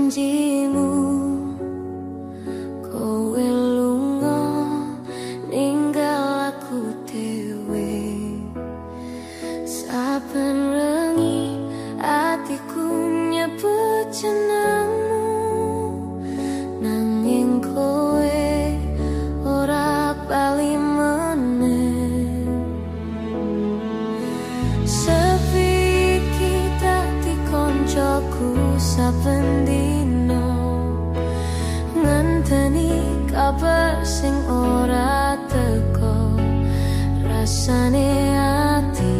janjimu, kowe lunga ninggal aku dhewe. Saben wengi atiku nyebut jenengmu, nanging kowe ora bali meneh. Sepi iki dadi koncoku saben dino, ngenteni kabar sing ora teko. Rasane ati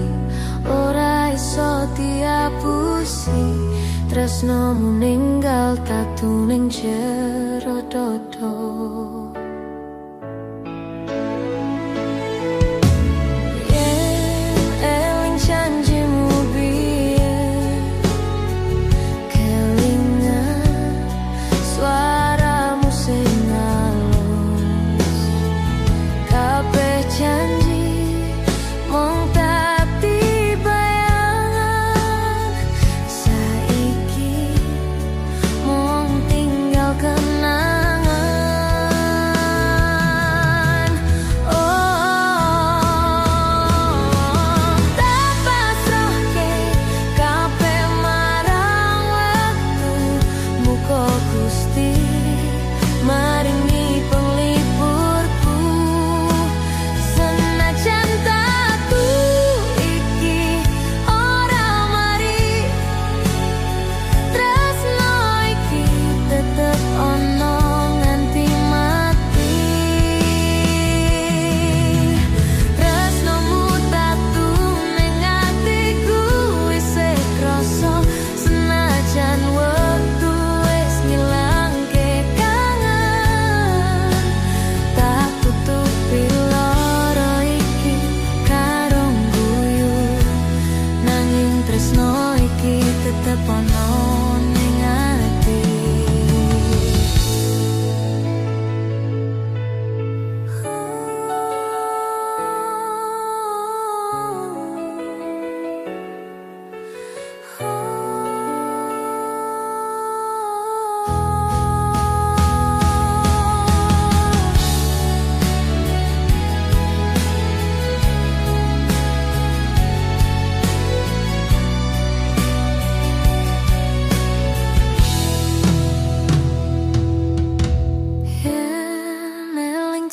ora iso diapusi, tresnomu ninggal tatu ning jero dodo.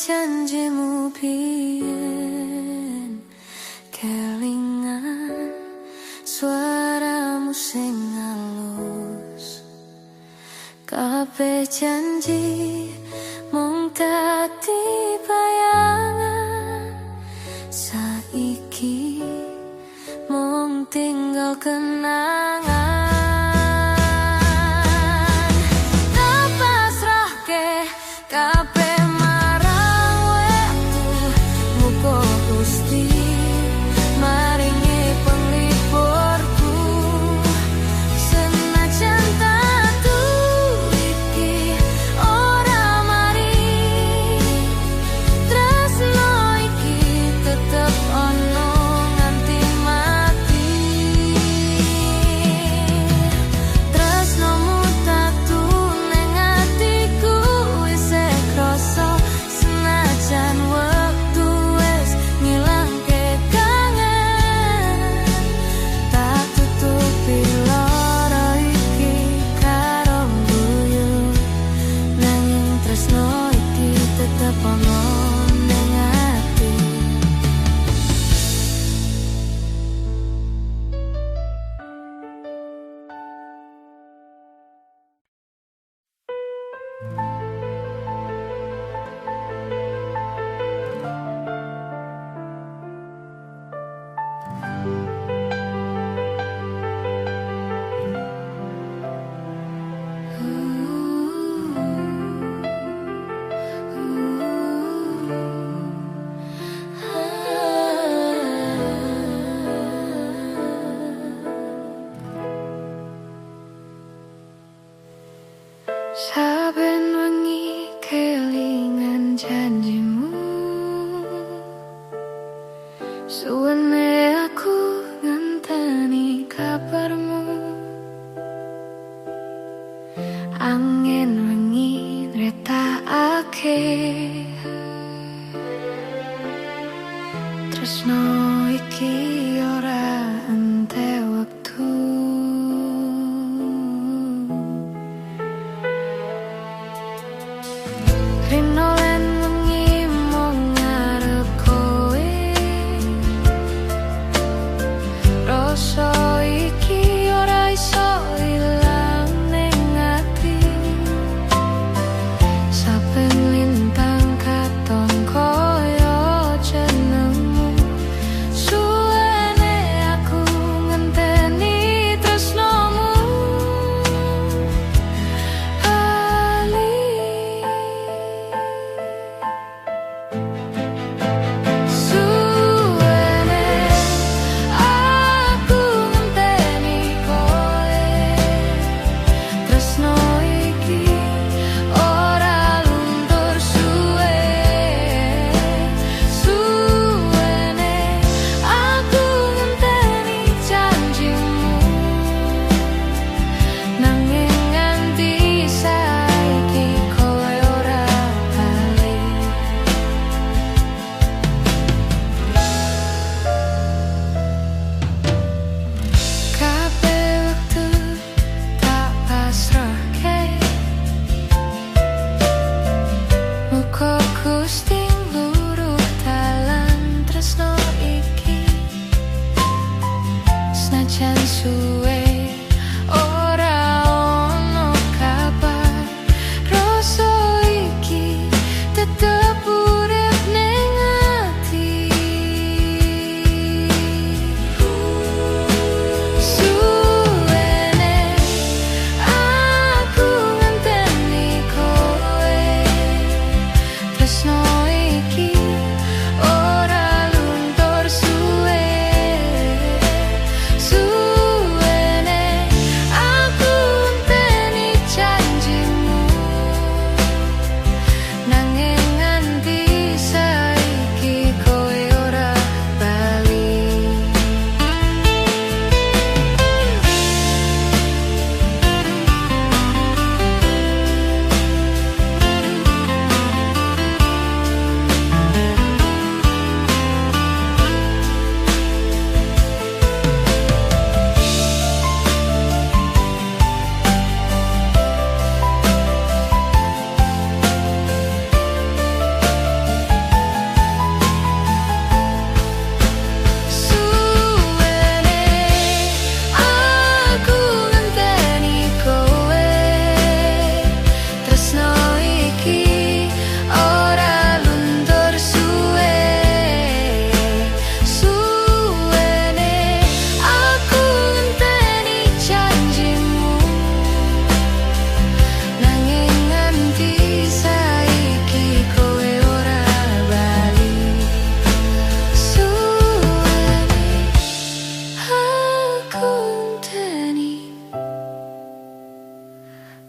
Janjimu biyen kelingan, suaramu sing halus. Kabeh janji mung dadi bayangan, saiki mung tinggal kenangan. Tak pasrahke kabeh saben wengi kelingan janjimu, suwene aku ngenteni kabarmu.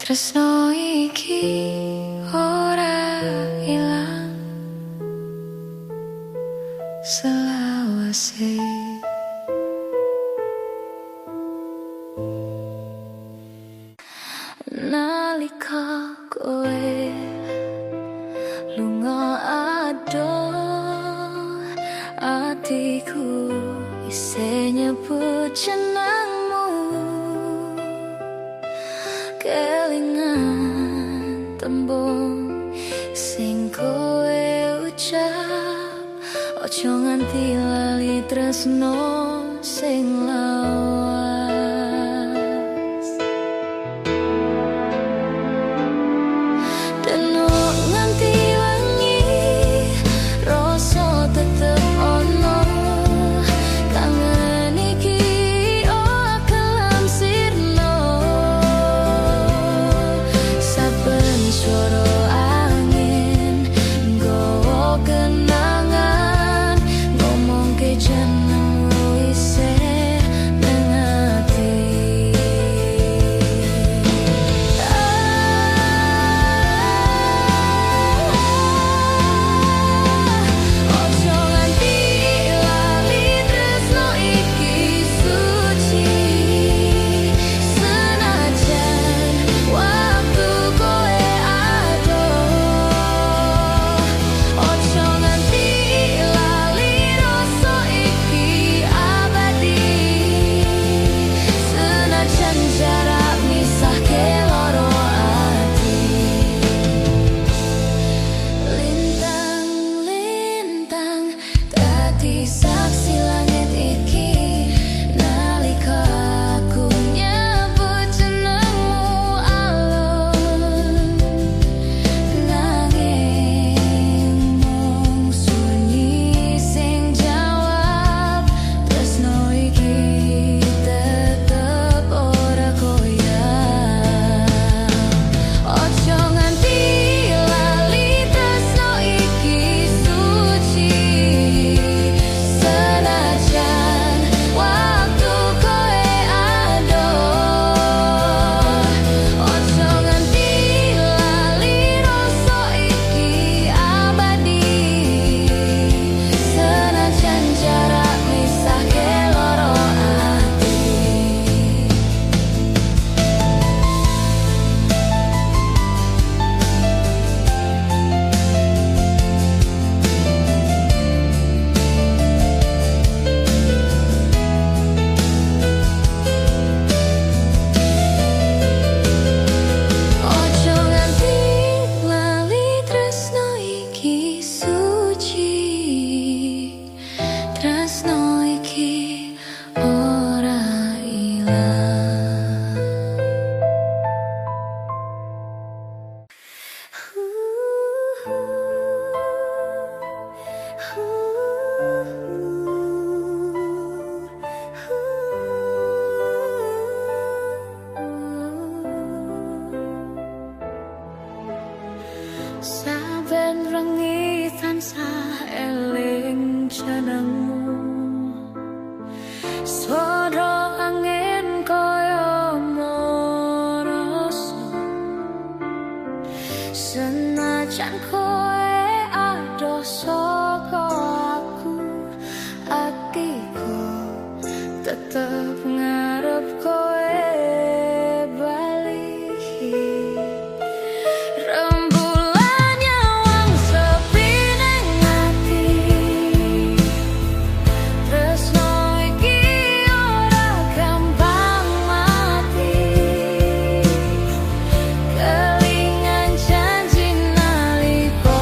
tresno iki ora ilang selawase. Nalika kowe lunga adoh, atiku isih nyebut jenengmu. Kelingan tembung sing kowe ucap, ojo nganti lali tresno sing lawas. Deno nganti wengi rasa tetep ono, kangen iki ora kelam sirno. Saben swara angin nggawa kenangan, ngomongke jenengmu isih nang ati. Ojo nganti lali tresno iki suci, senajan waktu kowe adoh. Ojo nganti lali rasa iki abadi, senajan jarak misahke loro ati. Lintang-lintang dadi saksi langit iki, nalika aku nyebut jenengmu alon. Nanging mung sunyi sing jawab, tresno iki tetep ora koyang. Ojo nganti lali tresno iki suci, senajan waktu kowe adoh. Ojo nganti lali rasa iki abadi, senajan jarak misahke loro ati. Ojo nganti lali tresno iki suci, tresno iki ora ilang. Saben wengi tansah eling jenengmu, swara angin kaya marasa, senajan kowe adoh saka aku, atiku tetep ngarep kowe bali. Rembulan nyawang sepi ning ati, tresno iki ora gampang mati. Kelingan janji nalika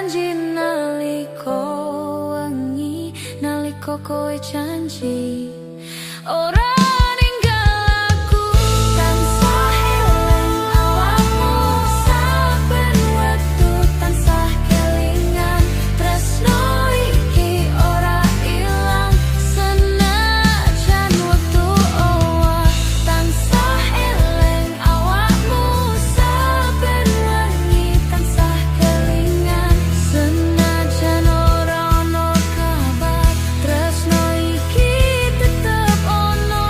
janji naliko wengi, naliko kowe janji ora ninggal aku. Tansah eling awakmu saben wektu, tansah kelingan tresno iki ora ilang senajan wektu owah. Tansah eling awakmu saben wengi, tansah kelingan senajan ora ono kabar, tresno iki tetep ono.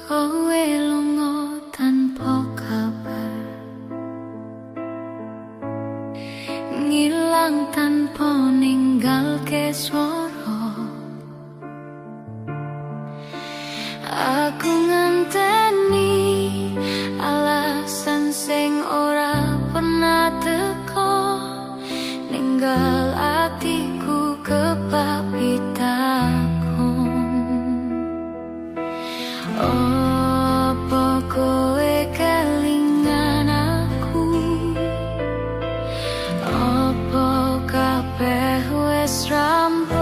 Kowe lunga tanpa kabar, ngilang tanpa ninggalke swara. Aku ngenteni alasan sing ora pernah teko, ninggal atiku kepapitakon. Apa kowe kelingan aku? Apa kabeh wis rampung?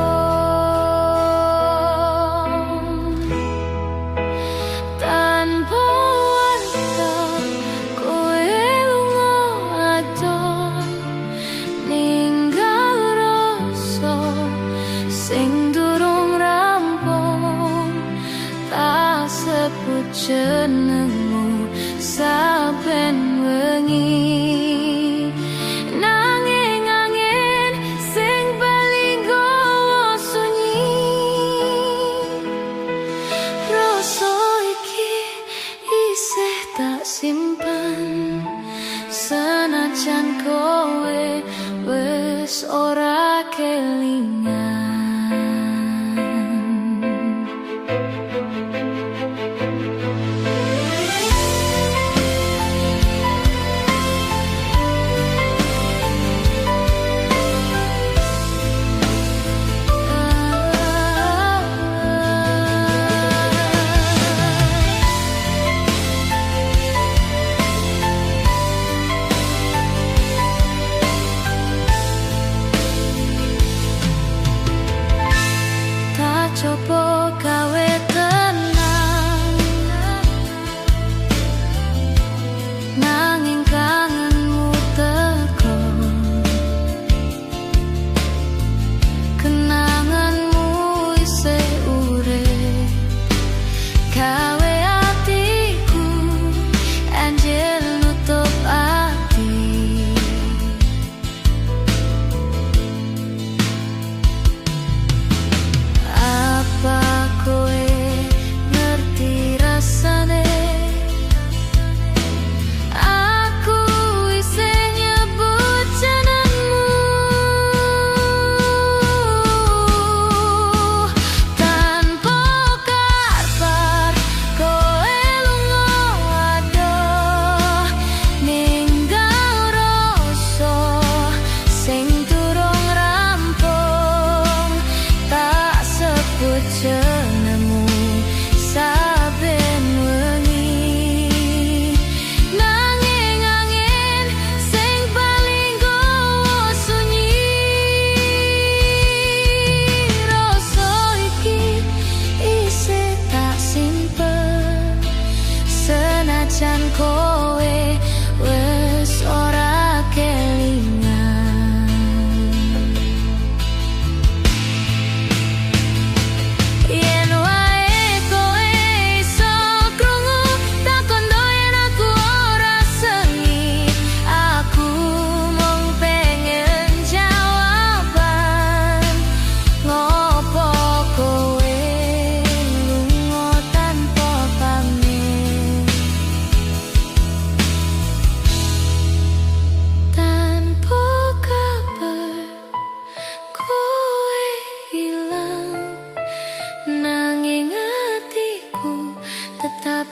Tanpa warta kowe lunga adon, ninggal rasa sing durung rampung. Tak sebut jenengmu saben wengi, nanging angin sing bali nggawa sunyi. Rasa iki isih tak simpen senajan kowe wis ora kelingan.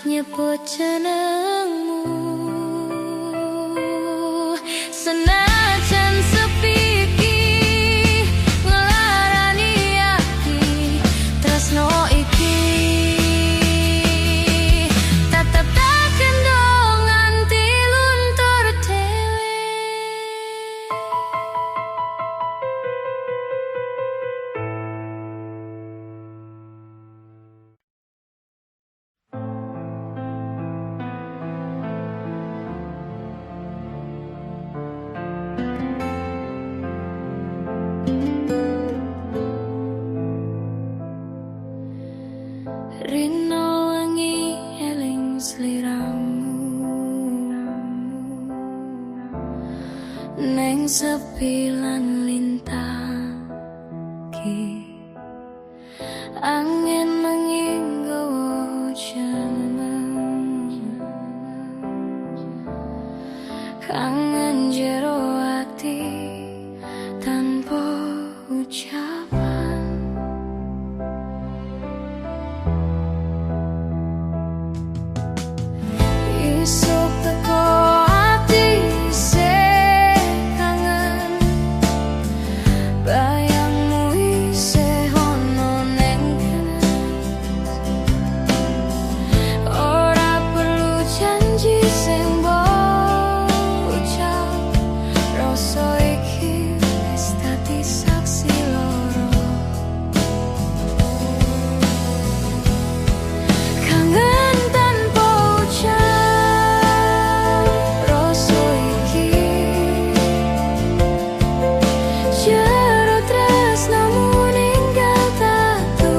nyebut jenengmu. Senajan sepi iki ngelarani ati, tresno iki tetep tak kendong nganti luntur dhewe. Rino wangi eling sliramu neng sepi lan lintang ki, angin menginggo jeneng, kangen jero ati tanpa ucapan. Isuk teko ati isih kangen, bayangmu isih ono neng kene. Ora perlu janji sing mbok ucap, rasa iki wis dadi saksi loro. Kangen tanpa ucap, rasa iki jero tresnamu ninggal tatu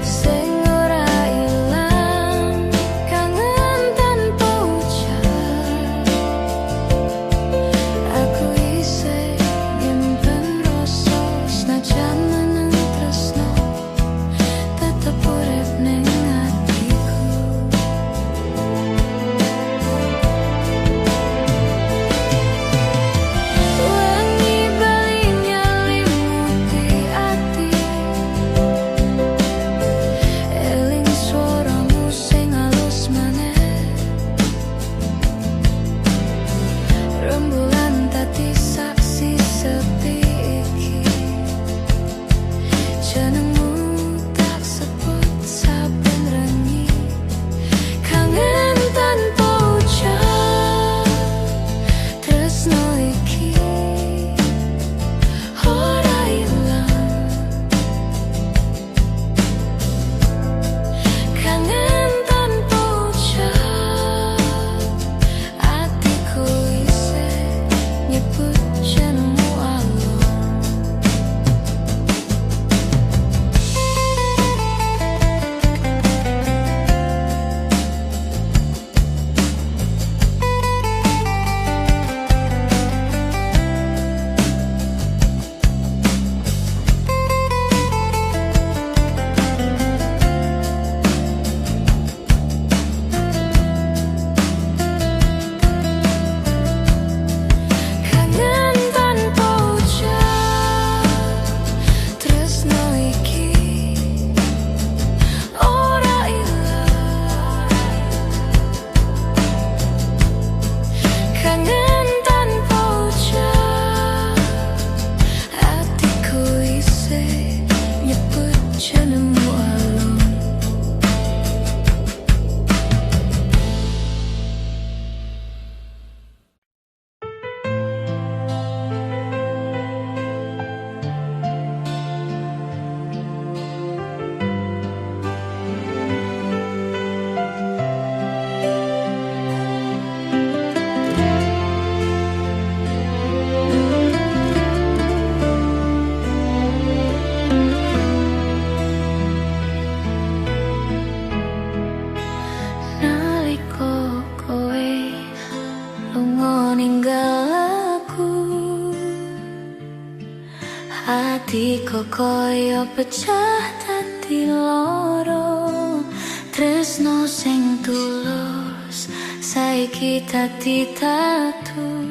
sing ora ilang. Kangen tanpa ucap, aku isih nyimpen rasa senajan meneng tresno tetep urip ning atiku. Wangi bali nyelimuti ati, eling suaramu sing halus maneh, rembulan dadi saksi sepi iki. Jenengmu tak sebut saben rengi. Kangen tanpa ucap, tresno iki ora ilang. Kangen tanpa ucap, atiku isih nyebut jenengmu alon. Kangen tanpa ucap, tresno iki ora ilang. Kangen tanpa ucap, atiku isih nyebut jenengmu alon. Naliko kowe lunga ninggal aku, hatiku koyo pecah dadi loro. Tresno sing tulus saiki dadi tatu.